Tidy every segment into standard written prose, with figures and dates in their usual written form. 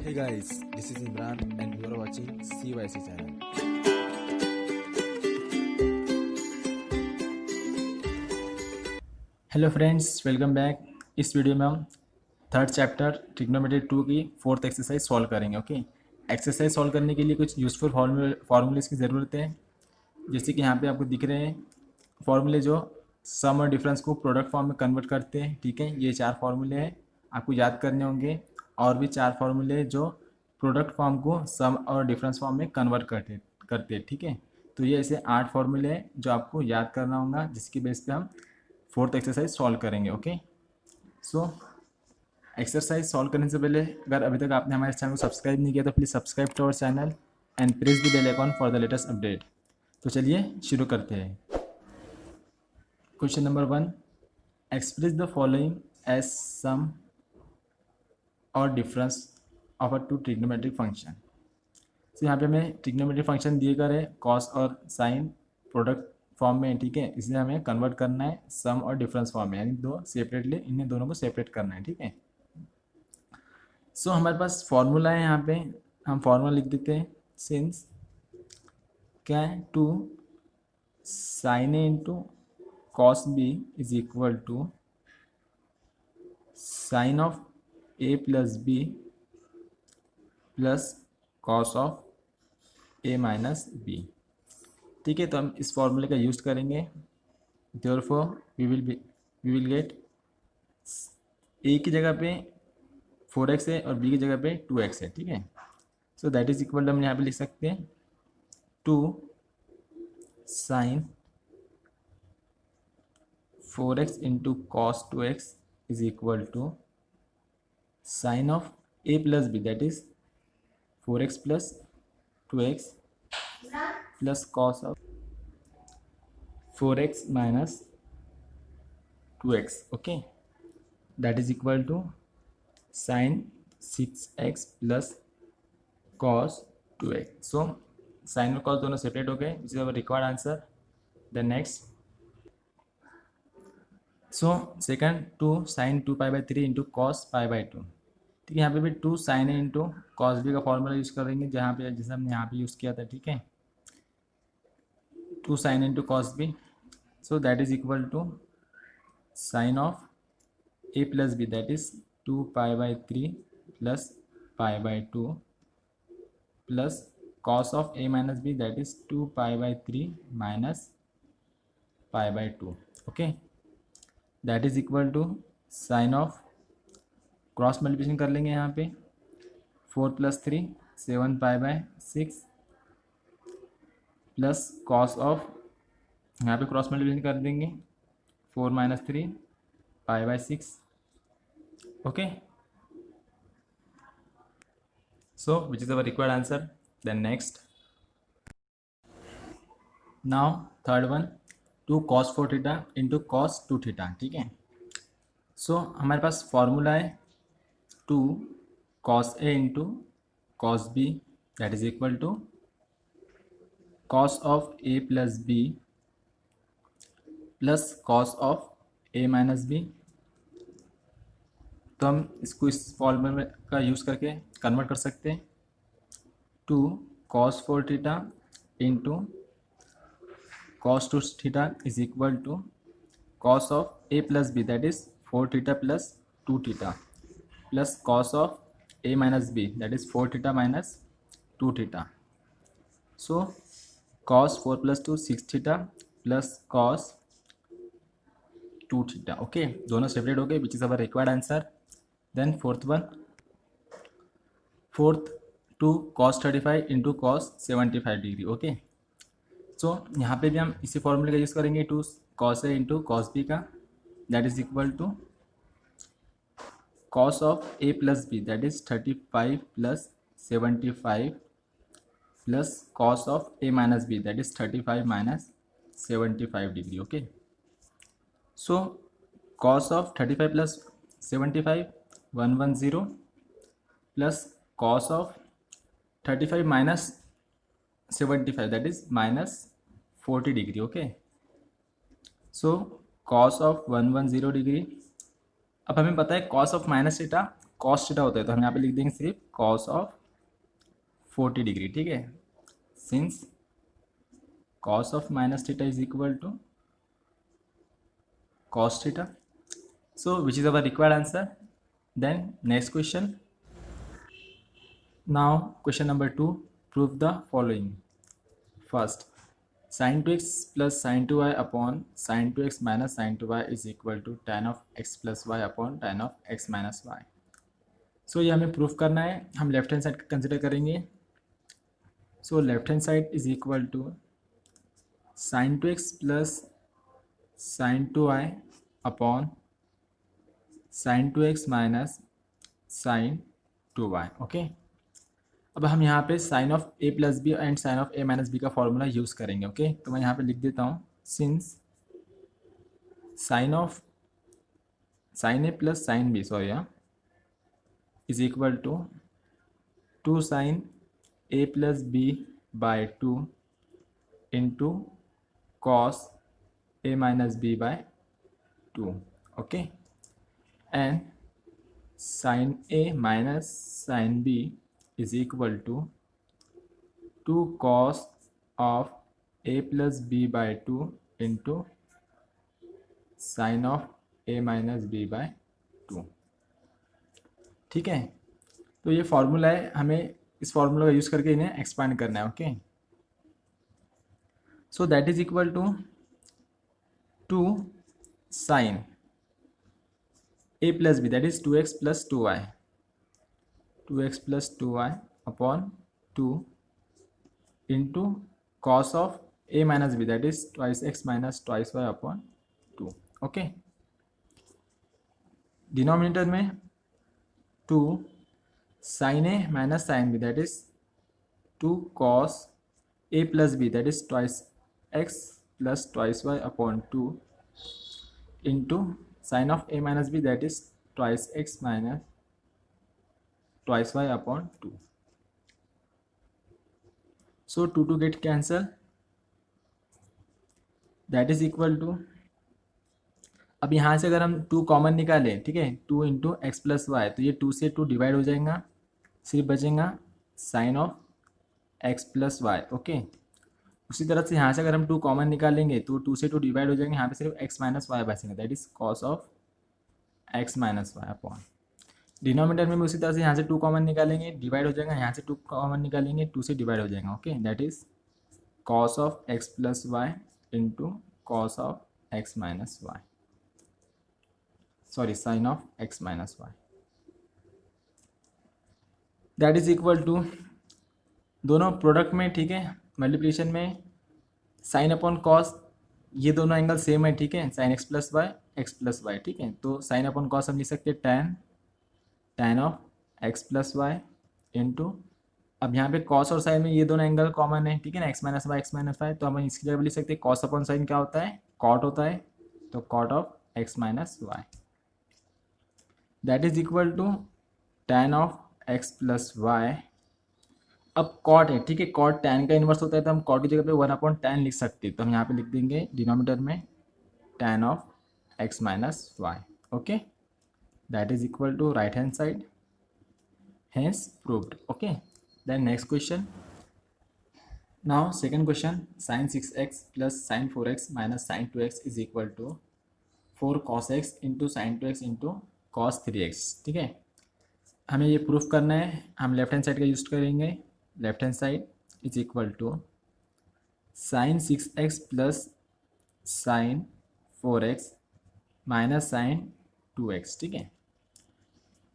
Hey guys, this is Imran and you are watching CYC channel. Hello friends, welcome back. इस video में हम third chapter trigonometry 2 की fourth exercise solve करेंगे। Okay, exercise solve करने के लिए कुछ यूज़फुल फार्मूलेस की ज़रूरत है। जैसे कि यहाँ पे आपको दिख रहे हैं फार्मूले जो सम और डिफरेंस को प्रोडक्ट फॉर्म में कन्वर्ट करते हैं। ठीक है, ये 4 फार्मूले हैं, आपको याद करने होंगे। और भी 4 फार्मूले जो प्रोडक्ट फॉर्म को सम और डिफरेंस फॉर्म में कन्वर्ट करते हैं। ठीक है, तो ये ऐसे 8 फार्मूले हैं जो आपको याद करना होगा, जिसकी बेस पे हम फोर्थ एक्सरसाइज सॉल्व करेंगे। ओके, सो एक्सरसाइज सॉल्व करने से पहले अगर अभी तक आपने हमारे चैनल को सब्सक्राइब नहीं किया तो please subscribe to our channel and press the bell icon for the latest update. तो चलिए शुरू करते हैं। Question number 1, express the following as sum or difference of a two trigonometric function. तो यहाँ पे हमें ट्रिग्नोमेट्रिक फंक्शन दिए गए हैं कॉस और साइन प्रोडक्ट फॉर्म में। ठीक है, इसलिए हमें कन्वर्ट करना है सम और डिफरेंस फॉर्म में, यानी दो सेपरेटली इन्हें दोनों को सेपरेट करना है। ठीक है, सो हमारे पास फॉर्मूला है। यहाँ पे हम फॉर्मूला लिख देते हैं। सिंस क्या है, two sine A into cos B is equal to sine of A plus B plus cos of A minus B. ठीक है, तो हम इस फॉर्मूले का यूज करेंगे। Therefore we will get A की जगह पे 4x है और बी की जगह पे 2x है। ठीक है, so that is equal to हम यहाँ पे लिख सकते हैं 2 sine 4x into cos 2x is equal to sine of A plus B, that is 4x plus 2x plus cos of 4x minus 2x। Okay, that is equal to sine 6x plus cos 2x। So sine और cos दोनों separate हो गए, which is our required answer. The next, so second 2 sine 2π/3 into cos π/2। ठीक है, यहाँ पे भी 2 sine A into cos B का फॉर्मूला यूज़ करेंगे, जहाँ पे जैसे हमने यहाँ पे यूज़ किया था। ठीक है, 2 sine into cos B, so that is equal to sine of A plus B, that is 2π/3 plus π/2 plus cos of A minus B, that is 2π/3 minus π/2। Okay, that is equal to sine of, cross multiplication कर लेंगे यहाँ पे 4 + 3 7π/6 plus cos of, यहाँ पे cross multiplication कर देंगे 4 - 3 π/6। Okay, so which is our required answer. Then next, now third one 2 cos 4 theta into cos 2 theta. ठीक है, सो हमारे पास फॉर्मूला है 2 cos a into cos b, that is equal to cos of a plus b plus cos of a minus b। तो हम इसको इस फॉर्मूले का यूज़ करके कन्वर्ट कर सकते हैं। 2 cos 4 theta into cos 2 theta is equal to cos of a plus b, that is 4 theta plus 2 theta plus cos of a minus b, that is 4 theta minus 2 theta. So cos 4 + 2 6 theta plus cos 2 theta. Okay, दोनों separate हो गए, which is our required answer. Then fourth one, 2 cos 35 into cos 75 degree. Okay, so यहाँ पे भी हम इसी फॉर्मूले का यूज़ करेंगे 2 cos a into cos b का, that is equal to cos of a plus b, that is 35 plus 75 plus cos of a minus b, that is 35 minus 75 degree. Okay, so cos of 35 plus 75 110 plus cos of 35 minus 75, that is minus 40 degree. Okay, so cos of 110 degree. अब हमें पता है cos of minus theta cos theta होता है तो हम यहाँ पे लिख देंगे सिर्फ कॉस ऑफ 40 डिग्री, ठीक है। Since cos of minus theta is equal to cos theta, so which is our required answer. Then next question. Now question number 2, prove the following. First, sin 2x plus sin 2y upon sin 2x minus sin 2y is equal to tan of x plus y upon tan of x minus y. So ये हमें proof करना है, हम left hand side consider करेंगे। So left hand side is equal to sin 2x plus sin 2y upon sin 2x minus sin 2y, okay. अब हम यहाँ पे sine of A plus B and sine of A minus B का formula use करेंगे, okay. तो मैं यहाँ पे लिख देता हूँ, since sine of sine A plus sine B is equal to 2 sine A plus B by 2 into cos A minus B by 2, okay. And sine A minus sine B is equal to 2 cos of a plus b by 2 into sin of a minus b by 2, ठीक है। तो ये formula है, हमें इस formula का use करके इन्हें एक्सपांड करना है, okay. So that is equal to 2 sine A plus B that is 2x plus 2y 2x plus 2y upon 2 into cos of a minus b that is twice x minus twice y upon 2, okay। Denominator में 2 sin a minus sin b that is 2 cos a plus b that is twice x plus twice y upon 2 into sin of a minus b that is twice x minus twice y upon 2. So 2 get cancel, that is equal to, अब यहाँ से अगर हम 2 common निकालें, ठीक है, 2 into x plus Y, तो ये 2 से 2 डिवाइड हो जाएगा, सिर्फ बचेगा sine of X plus Y, okay. उसी तरह से यहाँ से अगर हम 2 कॉमन निकालेंगे तो 2 से 2 डिवाइड हो जाएंगे, यहाँ पे सिर्फ एक्स माइनस वाई बचेंगे, that is cos of X minus Y upon. Denominator में उसी तरह से यहाँ से 2 कॉमन निकालेंगे, डिवाइड हो जाएगा, यहाँ से 2 कॉमन निकालेंगे, 2 से डिवाइड हो जाएगा, okay. That is cos of X plus Y into cos of X minus Y, sorry sine of X minus Y, that is equal to, दोनों प्रोडक्ट में, ठीक है, मल्टीप्लिकेशन में साइन अपॉन कॉस, ये दोनों एंगल सेम है, ठीक है, साइन एक्स प्लस वाई, ठीक है। तो साइन अपॉन कॉस हम लिख सकते हैं tan of X plus Y into, अब यहाँ पे कॉस और साइन में ये दोनों एंगल कॉमन है, ठीक है ना, एक्स माइनस वाई, तो हम इसकी जगह लिख सकते हैं कॉस अपॉन साइन क्या होता है, कॉट होता है, तो cot of X minus Y, that is equal to tan of X plus Y. अब कॉट है, ठीक है, कॉट tan का इन्वर्स होता है, तो हम कॉट की जगह पे 1/tan लिख सकते हैं, तो हम यहाँ पे लिख देंगे डिनोमिनेटर में tan of X minus Y, okay. That is equal to right hand side, hence proved, okay। Then next question. Now second question, sin 6x plus sin 4x minus sin 2x is equal to 4 cos x into sin 2x into cos 3x, ठीक है। हमें ये proof करना है, हम left hand side का use करेंगे, left hand side is equal to sin 6x plus sin 4x minus sin 2x, ठीक है।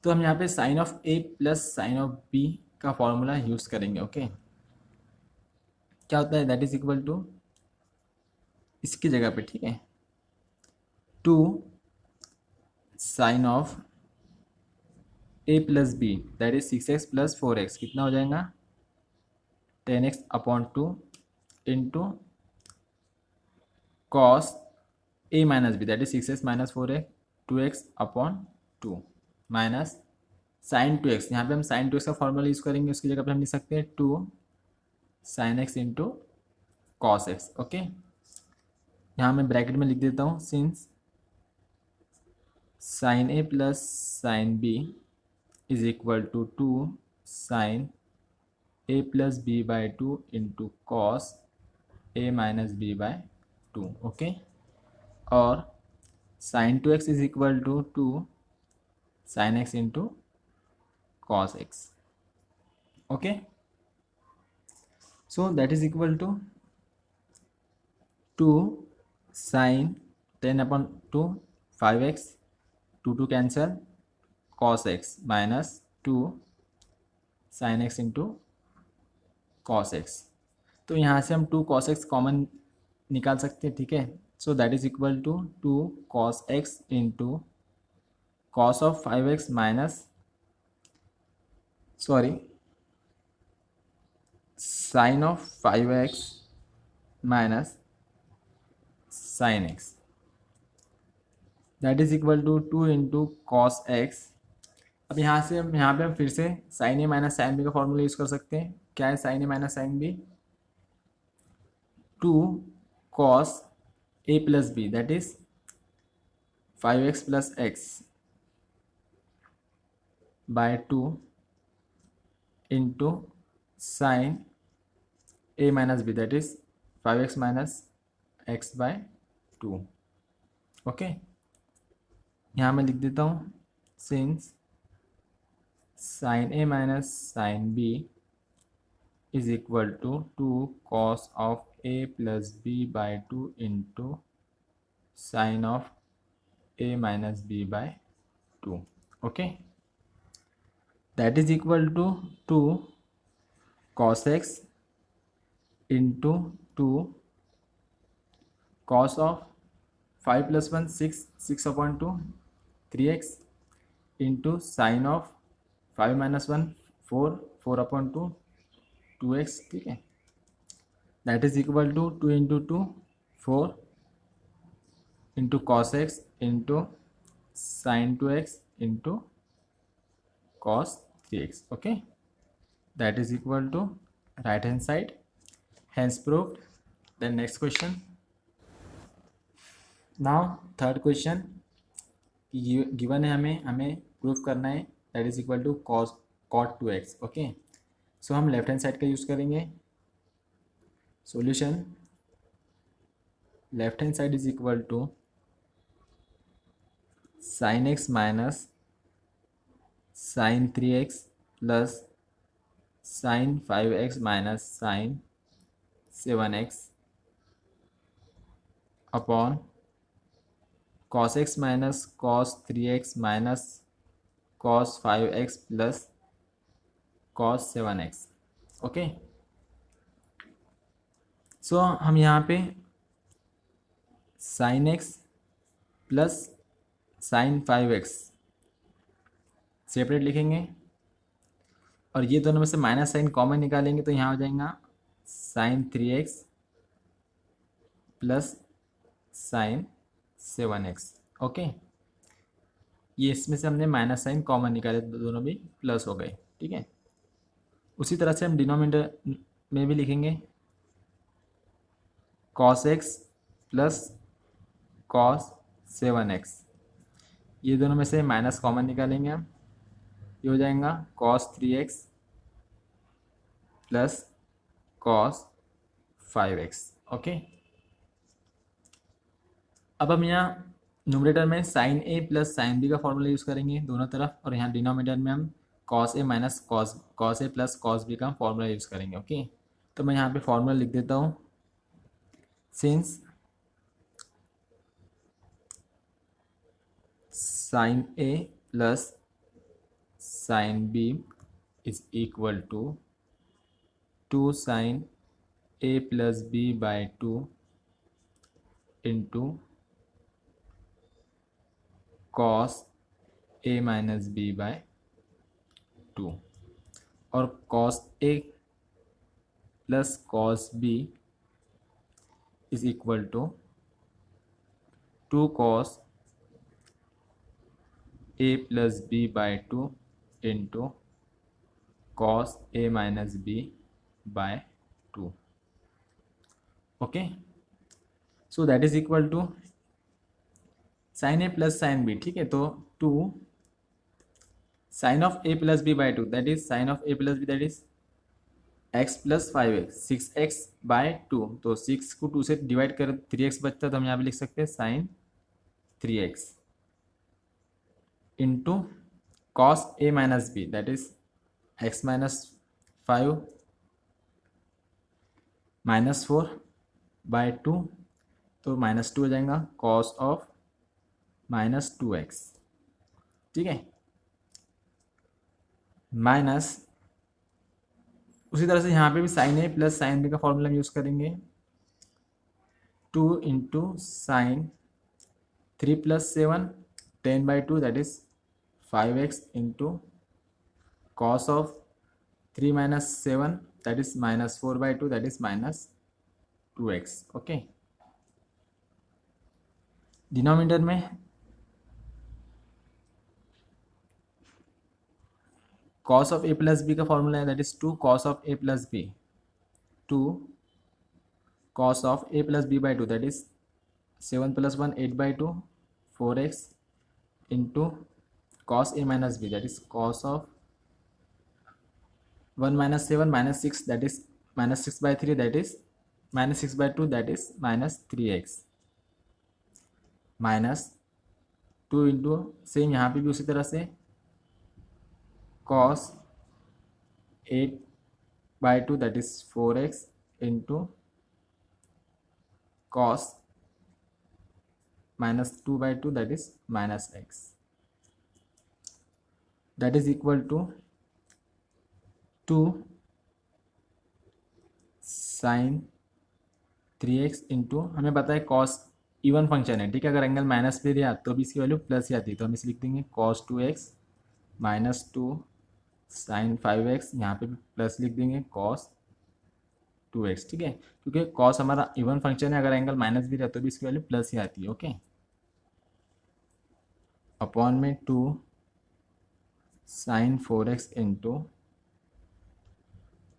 तो हम यहाँ पे sine of A plus sine of B का फॉर्मूला यूज़ करेंगे, ओके। क्या होता है, दैट इज इक्वल टू, इसकी जगह पे, ठीक है, 2 sine of A plus B that is 6x plus 4x, कितना हो जाएगा 10x upon 2 into cos A minus B that is 6x minus 4x 2x upon 2 minus sine 2x, यहाँ पे हम साइन 2x का फॉर्मूला यूज़ करेंगे, उसकी जगह पे हम लिख सकते हैं 2 sine x into cos x, okay. यहाँ मैं ब्रैकेट में लिख देता हूँ, since sine A plus sine B is equal to 2 sine A plus B by 2 into cos A minus B by 2. Okay. और sine 2x is equal to 2 sine x into cos x. Okay. So that is equal to 2 sin 10/2 5x 2 cancel cos x minus 2 sin x into cos x. तो यहाँ से हम 2 cos x common निकाल सकते हैं. ठीक है. So that is equal to 2 cos x into cos of 5x minus sin of 5x minus sin x, that is equal to 2 into cos x. अब यहाँ पे हम फिर से sin a minus sin b का फॉर्मूला यूज़ कर सकते हैं. क्या है sin a minus sin b? 2 cos a plus b, that is 5x plus x by 2 into sin a minus B, that is 5x minus x by 2. Okay. यहाँ मैं लिख देता हूँ since sin a minus sin b is equal to 2 cos of a plus b by 2 into sine of a minus b by 2. Okay. That is equal to 2 cos x into 2 cos of 5 plus 1 6/2 3x into sine of 5 minus 1 4/2 2x. ठीक है. That is equal to 2 into 2 4 into cos X into sine 2x into cos 3x. Okay. That is equal to right hand side. Hence proved. Then next question. Now third question. Given है हमें proof करना है that is equal to cot 2x. Okay. So हम left hand side का use करेंगे. Solution left hand side is equal to sine x minus sine 3x plus sine 5x minus sine 7x upon cos x minus cos 3x minus cos 5x plus cos 7x. Okay. So हम यहाँ पे sin x plus sin 5x separate लिखेंगे और ये दोनों में से minus sign common निकालेंगे तो यहाँ हो जाएगा sign 3x plus sign 7x. Okay. ये इसमें से हमने माइनस साइन कॉमन निकाले तो दोनों भी प्लस हो गए. ठीक है. उसी तरह से हम डिनोमिनेटर में भी लिखेंगे cos x plus cos 7x. ये दोनों में से माइनस कॉमन निकालेंगे हम. ये हो जाएगा cos 3x plus cos 5x. Okay. अब हम यहाँ न्यूमरेटर में sine a plus sine b का फॉर्मूला यूज़ करेंगे दोनों तरफ और यहाँ डिनोमिनेटर में हम cos a minus cos a plus cos b का फॉर्मूला यूज़ करेंगे. ओके. तो मैं यहाँ पे फॉर्मूला लिख देता हूँ. Since sine a plus sine b is equal to 2 sine a plus b by 2 into cos a minus b by 2 और cos a plus cos b is equal to 2 cos a plus b by 2 into cos a minus b by 2. Okay. So that is equal to sine a plus sine b. ठीक है. तो 2 sine of A plus B by two that is sine of A plus B that is X plus 5x 6x by two, तो 6 को 2 से divide कर 3x बचता है, तो हम यहाँ पे लिख सकते हैं sine 3x into cos A minus B that is X minus 5 minus 4 by two, तो -2 हो जाएगा कॉस ऑफ -2x, ठीक है। माइनस उसी तरह से यहाँ पे भी sine A plus sine B का फॉर्मूला यूज़ करेंगे, 2 into sine 3 plus 7 10 by two that is 5x into cos of 3 minus 7 that is -4 by two that is -2x, okay. Denominator में cos of A plus B का formula है that is 2 cos of A plus B, 2 cos of A plus B by two that is 7 plus 1 8 by two 4x into cos A minus B that is cos of 1 minus 7 minus 6 that is -6 by 3 that is -6 by 2 that is -3x minus 2 into same यहाँ पे भी उसी तरह से cos 8 by two that is 4x into cos -2 by two that is -x that is equal to 2 sine 3x into हमें पता है cos even function है, ठीक है। अगर एंगल माइनस पे दिया तो भी इसकी वैल्यू प्लस ही आती है, तो हम इसे लिख देंगे कॉस 2x -2 साइन 5x, यहाँ पे भी प्लस लिख देंगे कॉस 2x, ठीक है। क्योंकि कॉस हमारा इवन फंक्शन है, अगर एंगल माइनस भी रहता तो भी इसकी वैल्यू प्लस ही आती है, ओके। अपॉन में 2 sine 4x into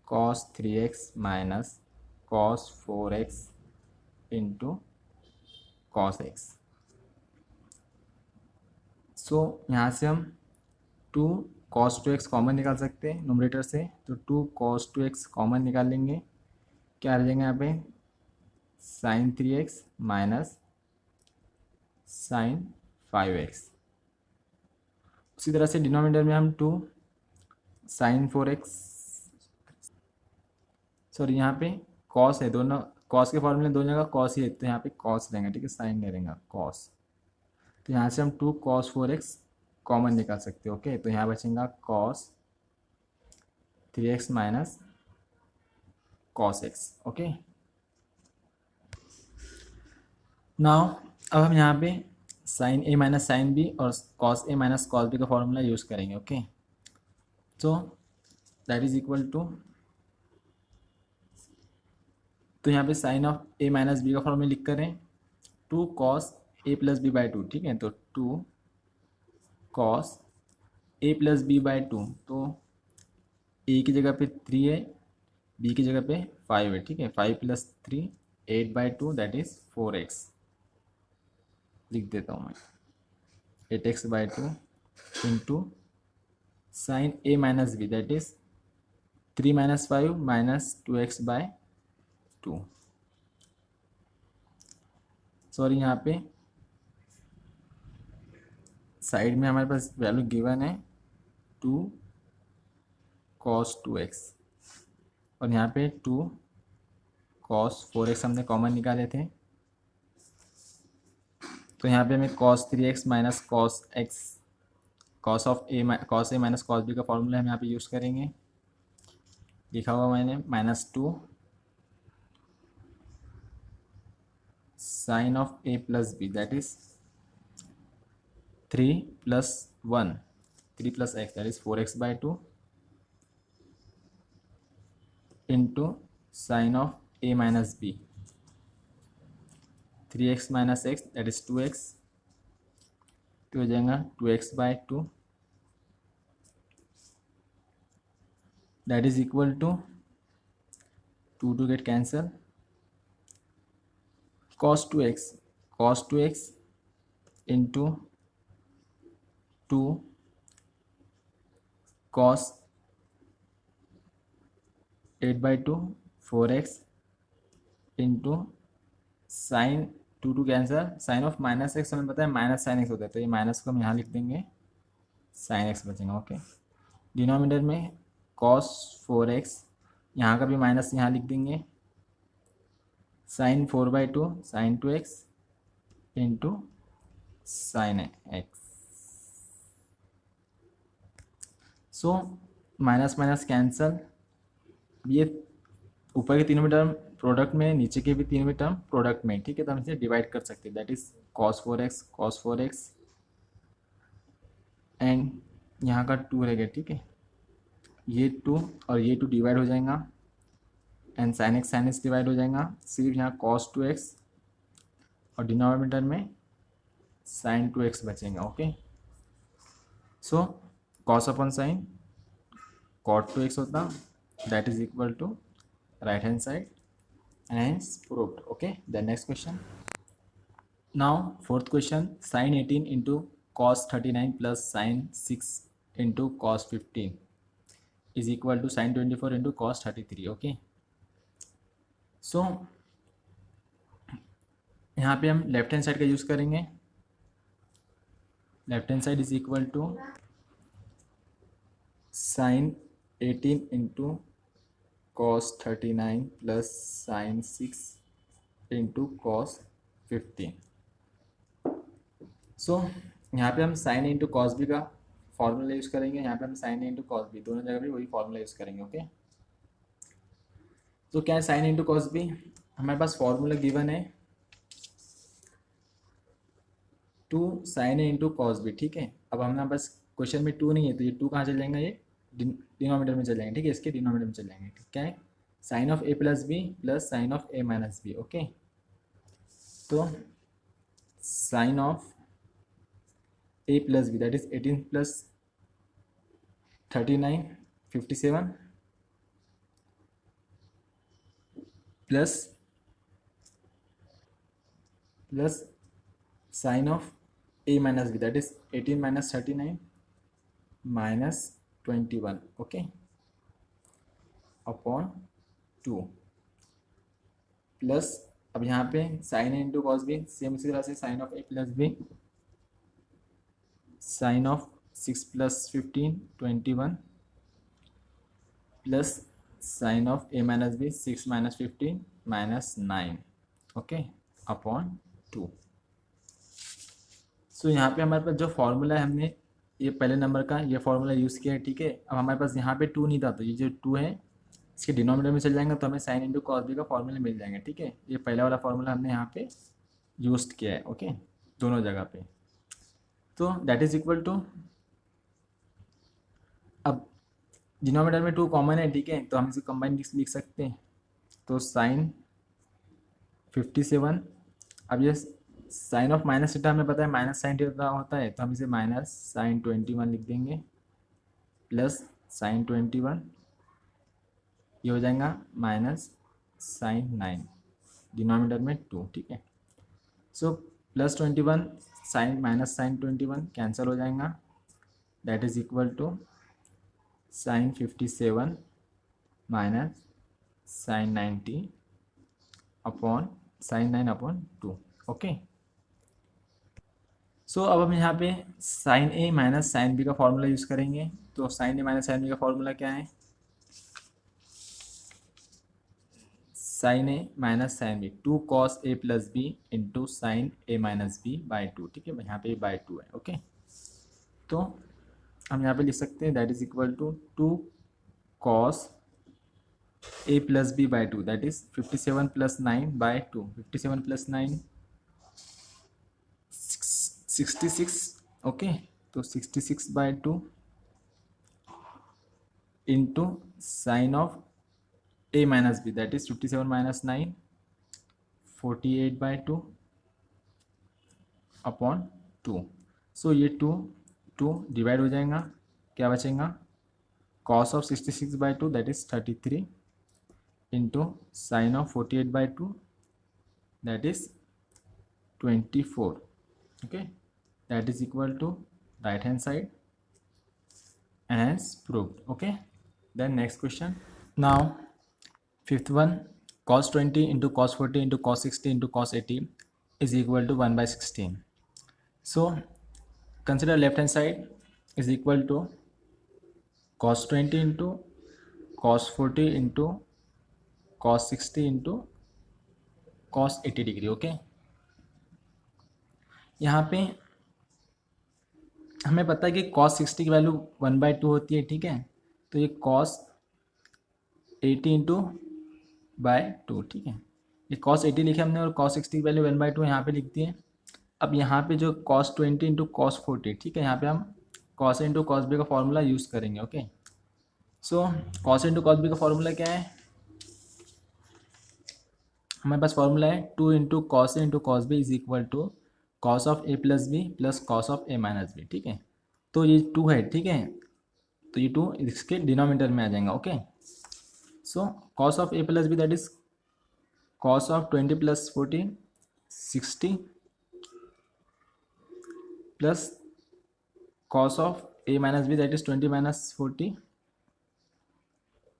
cos 3x minus cos 4x into cos x। So यहाँ से हम 2 cos 2x कॉमन निकाल सकते हैं नोमरेटर से, तो 2 cos 2x कॉमन निकाल लेंगे, क्या रह जाएगा यहाँ पे sign 3x minus sign 5x। उसी तरह से डिनोमिनेटर में हम 2 साइन 4x, सॉरी यहाँ पे कॉस है, दोनों कॉस के फॉर्मूले दोनों जगह कॉस ही है, तो यहाँ पे कॉस रहेगा, ठीक है, साइन नहीं रहेगा कॉस। तो यहाँ से हम 2 cos 4x कॉमन निकाल सकते हो, ओके। तो यहाँ बचेगा cos 3x minus cos x, okay. Now अब हम यहाँ पे sine a minus sine b और cos a minus cos b का फॉर्मूला यूज़ करेंगे, ओके। तो दैट इज इक्वल टू, तो यहाँ पे sine of a minus B का फॉर्मूला लिख करें 2 cos a plus B by two, ठीक है। तो 2 cos a plus B by two, तो a की जगह पे 3 है, b की जगह पे 5 है, ठीक है। 5 plus 3 8 by two that is 4x, लिख देता हूँ मैं 8x by two into sine a minus B that is 3 minus 5 minus 2x by 2, sorry यहाँ पे साइड में हमारे पास वैल्यू गिवन है 2 cos 2x और यहाँ पे 2 cos 4x हमने कॉमन निकाले थे, तो यहाँ पे हमें cos 3x minus cos x cos a minus cos b का फॉर्मूला हम यहाँ पे यूज़ करेंगे, लिखा हुआ मैंने -2 sine of a plus B that is 3 plus 1 3 plus x that is 4x by two into sine of a minus B 3x minus x that is 2x, तो हो जाएगा 2x by two that is equal to 2 get cancel cos 2x into 2 cos 8/2 4x into sine 2 cancel sine of minus X हमें पता है minus sine x होता है, तो ये माइनस को हम यहाँ लिख देंगे, साइन एक्स बचेगा। ओके, डिनोमिनेटर में कॉस 4x, यहाँ का भी माइनस यहाँ लिख देंगे, sine 4/2 sine 2x into sine X. So minus minus cancel, ये ऊपर के तीनों में टर्म प्रोडक्ट में, नीचे के भी तीनों में टर्म प्रोडक्ट में, ठीक है। तो हम इसे डिवाइड कर सकते हैं, that is cos 4x and यहाँ का 2 रहेगा, ठीक है। ये 2 और ये 2 डिवाइड हो जाएगा एंड साइन एक्स डिवाइड हो जाएगा, सिर्फ यहाँ cos 2x और डिनोमिनेटर में साइन 2x बचेगा। Okay, so cos upon sine cot 2x होता, that is equal to right hand side and hence proved. Okay, the next question. Now fourth question, sin 18 into cos 39 plus sin 6 into cos 15 is equal to sin 24 into cos 33. Okay, so यहाँ पे हम left hand side का use करेंगे, left hand side is equal to sin 18 into cos 39 plus sin 6 into cos 15. सो यहाँ पे हम sin into cos B का formula use करेंगे, यहाँ पे हम sin इंटू कॉस बी, दोनों जगह भी वही फॉर्मूला यूज़ करेंगे। ओके, तो क्या है sin इंटू कॉस बी, हमारे पास फॉर्मूला गिवन है 2 sin a into cos B, ठीक है। अब हमारे पास क्वेश्चन में 2 नहीं है, तो ये 2 कहाँ चल जाएंगे, ये डिनोमिनेटर में चल जाएंगे, ठीक है, इसके डिनोमिनेटर में चल जाएंगे। ठीक, क्या है sine of a plus B plus sine of a minus B. Okay, तो sine of a plus B that is 18 plus 39 57 plus sine of a minus B that is 18 minus 39 minus 21। Okay, upon 2 plus, अब यहाँ पे sine into cos B, same उसी तरह से sine of a plus B, sine of 6 plus 15 21 plus sine of a minus B 6 minus 15 minus 9। Okay, upon 2। So यहाँ पे हमारे पास जो फॉर्मूला है, हमने ये पहले नंबर का ये फॉर्मूला यूज़ किया है, ठीक है। अब हमारे पास यहाँ पे 2 नहीं था, तो ये जो 2 है इसके डिनोमिनेटर में चल जाएंगे, तो हमें साइन इंटू कॉस बी का फॉर्मूला मिल जाएंगे, ठीक है। ये पहला वाला फॉर्मूला हमने यहाँ पे यूज किया है। ओके, दोनों जगह पे, तो दैट इज इक्वल टू, अब डिनोमिनेटर में 2 कॉमन है, ठीक है, तो हम इसे कंबाइन लिख सकते हैं, तो साइन 57, अब ये साइन ऑफ माइनस थीटा हमें पता है माइनस साइन थीटा होता है, तो हम इसे माइनस साइन 21 लिख देंगे प्लस साइन 21, ये हो जाएगा माइनस साइन 9, डिनोमिनेटर में 2, ठीक है। So plus 21 sine minus sine 21 cancel हो जाएगा, that is equal to sine 57 minus sine 90 upon sine 9 upon 2। Okay, so अब हम यहाँ पे sine A minus sine B का फॉर्मूला यूज़ करेंगे, तो sine A minus sine B का फॉर्मूला क्या है, sine A minus sine B 2 cos A plus B into sine A minus B by 2, ठीक है, यहाँ पे बाई 2 है। ओके, तो हम यहाँ पे लिख सकते हैं that is equal to 2 cos A plus B by 2, that is 57 plus 9 by 2, 57 plus 9 66। Okay, तो 66 by 2 into sine of a minus B that is 57 minus 9 48 by 2 upon 2। सो ये 2 डिवाइड हो जाएगा, क्या बचेगा, cos of 66 by 2 that is 33 into sine of 48 by 2 that is 24। Okay, that is equal to right hand side and hence proved. Okay, then next question. Now fifth one, cos 20 into cos 40 into cos 60 into cos 80 is equal to 1 by 16. So consider left hand side is equal to cos 20 into cos 40 into cos 60 into cos 80 degree. Okay, यहाँ पे हमें पता है कि cos 60 की value 1/2 होती है. ठीक है, तो ये cos 80 इंटू बाय 2. ठीक है, ये cos 80 लिखे हमने और cos 60 की वैल्यू 1/2 यहाँ पे लिख दी है. अब यहाँ पे जो cos 20 इंटू cos 40, ठीक है, यहाँ पे हम cos A into cos B का फॉर्मूला यूज़ करेंगे. Okay, so cos A into cos B का फॉर्मूला क्या है? हमारे पास फॉर्मूला है 2 into cos A into cos B is equal to cos of A plus B plus cos of A minus B. ठीक है, तो ये 2 है. ठीक है, तो ये 2 इसके डिनोमिनेटर में आ जाएगा. Okay, so cos of A plus B that is cos of 20 plus 40 60 plus cos of A minus B that is 20 minus 40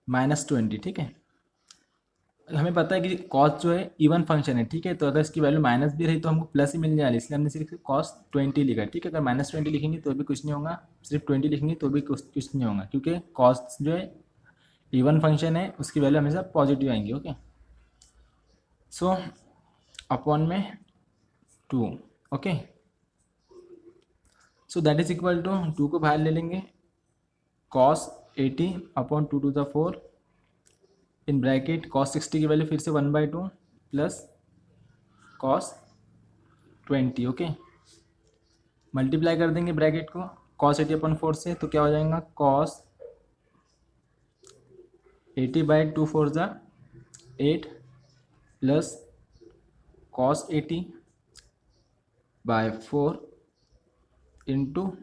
minus 20. ठीक है, हमें पता है कि कॉस जो है इवन फंक्शन है. ठीक है, तो अगर इसकी वैल्यू माइनस भी रही तो हमको प्लस ही मिल जाएगा, इसलिए हमने सिर्फ कॉस 20 लिखा. ठीक है, अगर माइनस 20 लिखेंगे तो भी कुछ नहीं होगा, सिर्फ 20 लिखेंगे तो भी कुछ नहीं होगा, क्योंकि कॉस जो है इवन फंक्शन है उसकी वैल्यू हमेशा पॉजिटिव आएंगी. ओके, सो अपॉन में 2. Okay, so that is equal to 2 को बाहर ले लेंगे, cos 80 upon 2 to the 4 in bracket cos 60 की वैल्यू फिर से 1/2 प्लस cos 20. ओके, मल्टीप्लाई कर देंगे ब्रैकेट को cos 80 अपॉन 4 से, तो क्या हो जाएगा cos 80/2 4 ज़ा 8 plus cos 80/4 into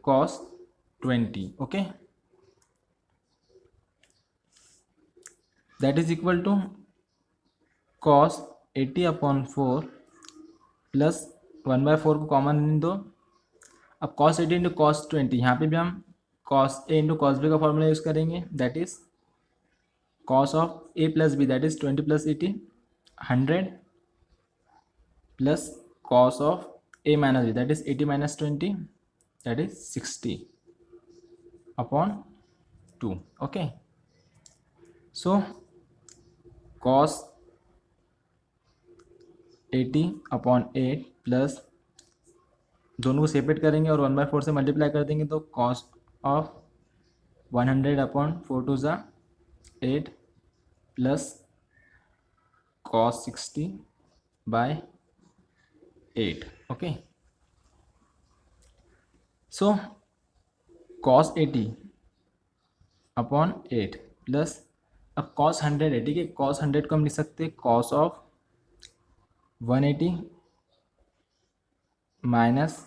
cos 20. Okay, that is equal to cos 80 upon 4 plus 1/4 को कॉमन लेने दो. अब cos 80 इंटू cos 20, यहाँ पे भी हम cos A into cos B का फॉर्मूला यूज़ करेंगे, that is cos of A plus B that is 20 प्लस 80 100 plus cos of A minus B that is 80 minus 20 that is 60 upon 2. Okay, so cos 80 upon 8 plus दोनों को separate करेंगे और 1/4 से multiply कर देंगे, तो cos ऑफ 100 अपॉन 4 टू ज़ा 8 plus cos 60/8. Okay, so cos 80 upon 8 plus अब cos 100 है. ठीक है, cos 100 को हम लिख सकते हैं cos ऑफ 180 माइनस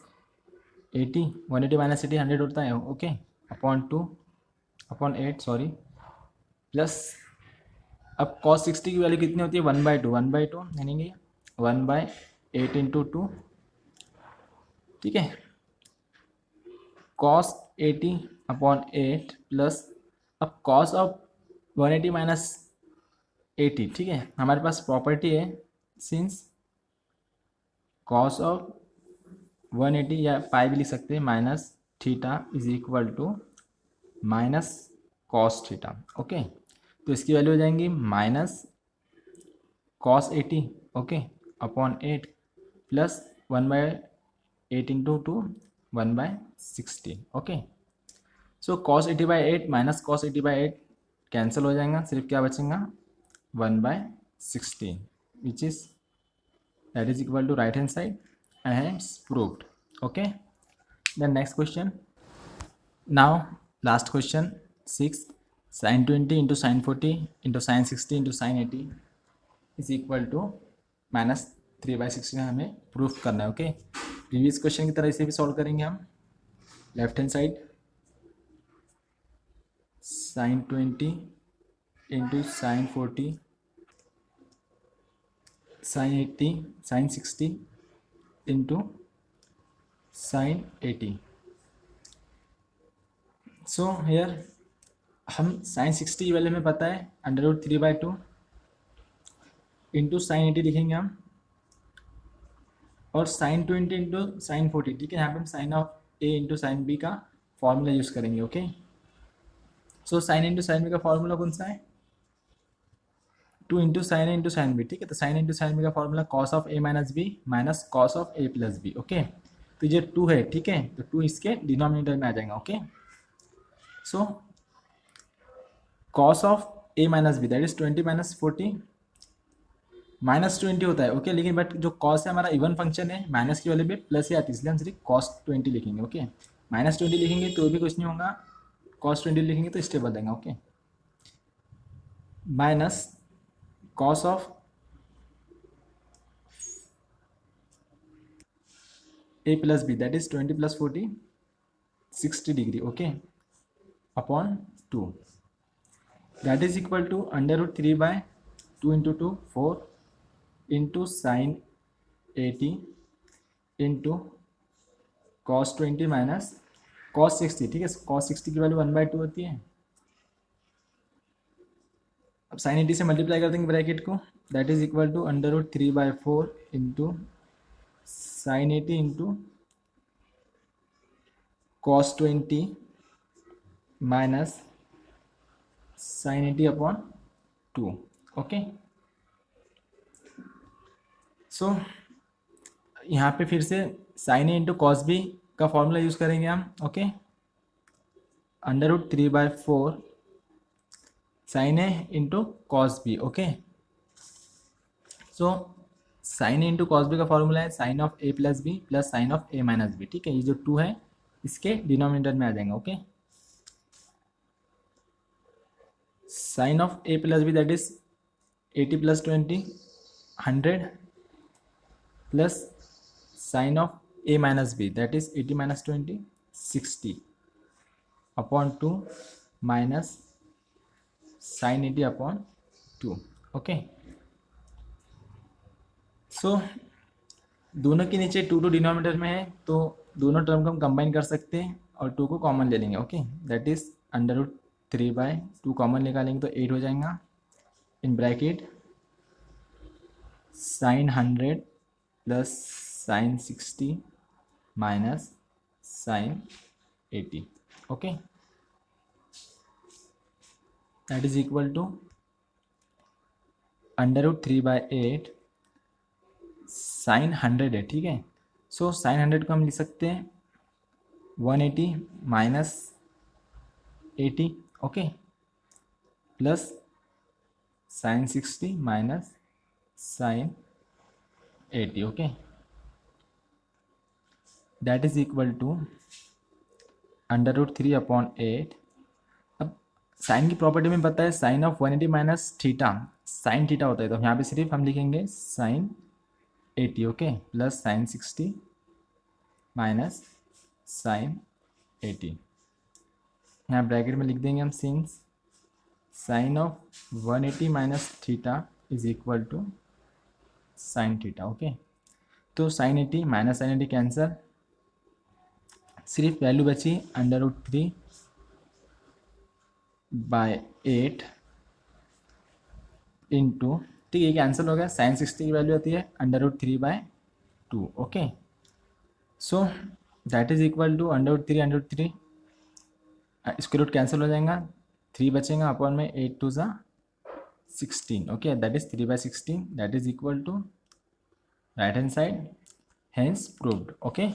80 180 माइनस 80 100 होता है. Okay, upon 2 upon 8 sorry plus अब cos 60 की वैल्यू कितनी होती है 1/2 यानी कि 1/8 इंटू 2. ठीक है, cos 80 अपॉन 8 प्लस अब cos ऑफ 180 माइनस 80. ठीक है, हमारे पास प्रॉपर्टी है सिंस cos ऑफ 180 या पाई भी लिख सकते हैं minus theta is equal to minus cos theta. Okay, तो इसकी वैल्यू हो जाएंगी minus cos 80 okay upon 8 plus 1/8 into 2 1/16. Okay, so cos 80/8 minus cos 80/8 cancel हो जाएगा, सिर्फ क्या बचेगा 1/16 which is that is equal to right hand side and hence proved. Okay, then next question. Now last question 6, sin 20 into sin 40 into sin 60 into sin 80 is equal to minus 3/16 हमें proof करना है. Okay, previous question की तरह इसे भी solve करेंगे हम. Left hand side sin 20 into sin 40 sin 80 sin 60 into sine 80. So here हम साइन 60 की वैल्यू में पता है √3/2 इंटू साइन 80 लिखेंगे हम, और साइन 20 इंटू साइन 40, ठीक है। यहाँ पे हम sine of A into sine B का फॉर्मूला यूज़ करेंगे, okay. So sine into sine B का फॉर्मूला कौन सा है? 2 into sine A into sine B, ठीक है। तो साइन इंटू साइन बी का फॉर्मूला cos of A minus B minus cos of A plus B, okay. तो ये 2 है, ठीक है, तो 2 इसके डिनोमिनेटर में आ जाएगा, okay. So cos of A minus B that is 20 minus 40 -20 होता है, ओके। लेकिन बट जो कॉस है हमारा इवन फंक्शन है, माइनस की वैल्यू पे प्लस ही आती है, इसलिए हम सिर्फ कॉस 20 लिखेंगे, ओके। -20 लिखेंगे तो भी कुछ नहीं होगा, कॉस 20 लिखेंगे तो स्टेबल देगा, okay. Minus cos of A plus B that is 20 plus 40 60 degree, okay, upon 2 that is equal to √3/2 into 2 4 into sine 80 into cos 20 minus cos 60, ठीक है। कॉस 60 की वैल्यू 1/2 होती है। अब साइन 80 से मल्टीप्लाई कर देंगे ब्रैकेट को, that is equal to √3/4 into sine 80 into cos 20 minus sine 80 upon 2, okay. So यहाँ पे फिर से sine A into cos B का फॉर्मूला यूज़ करेंगे हम, okay. √3/4 sine A into cos B, okay. So sine A into cos B का formula है sine of A plus B plus sine of A minus B, ठीक है। ये जो 2 है इसके डिनोमिनेटर में आ जाएंगे, okay. Sine of A plus B that is 80 plus 20 100 plus sine of A minus B that is 80 minus 20 60 upon 2 minus sine 80 upon 2, okay. So दोनों के नीचे 2 डिनोमिनेटर में है, तो दोनों टर्म को हम कंबाइन कर सकते हैं और 2 को कॉमन ले लेंगे, ओके। दैट इज √3/2 कॉमन निकालेंगे तो 8 हो जाएगा, in bracket sine 100 plus sine 60 minus sine 80, okay. That is equal to √3/8 sine 100 है, ठीक है। सो साइन 100 को हम लिख सकते हैं 180 minus 80, okay, plus sine 60 minus sine 80, okay. That is equal to √3/8। अब साइन की प्रॉपर्टी में पता है sine of 180 minus theta sine theta होता है, तो यहाँ पे सिर्फ हम लिखेंगे sine 80, okay, plus sine 60 minus sine 80। यहाँ ब्रैकेट में लिख देंगे हम since sine of 180 minus theta is equal to sine theta, okay. तो साइन 80 माइनस साइन 80 कैंसर, सिर्फ वैल्यू बची √3/8 इंटू, ठीक है, ये कैंसिल हो गया। साइन 60 की वैल्यू आती है √3/2, okay. So that is equal to √3 square root cancel हो जाएगा, 3 बचेगा अपॉन में 8 2 ज़ा 16, okay. That is 3/16 that is equal to right hand side, hence proved, okay.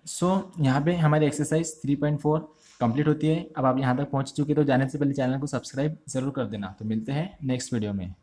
So यहाँ पे हमारी एक्सरसाइज 3.4 कंप्लीट होती है। अब आप यहाँ तक पहुँच चुके तो जाने से पहले चैनल को सब्सक्राइब ज़रूर कर देना। तो मिलते हैं नेक्स्ट वीडियो में।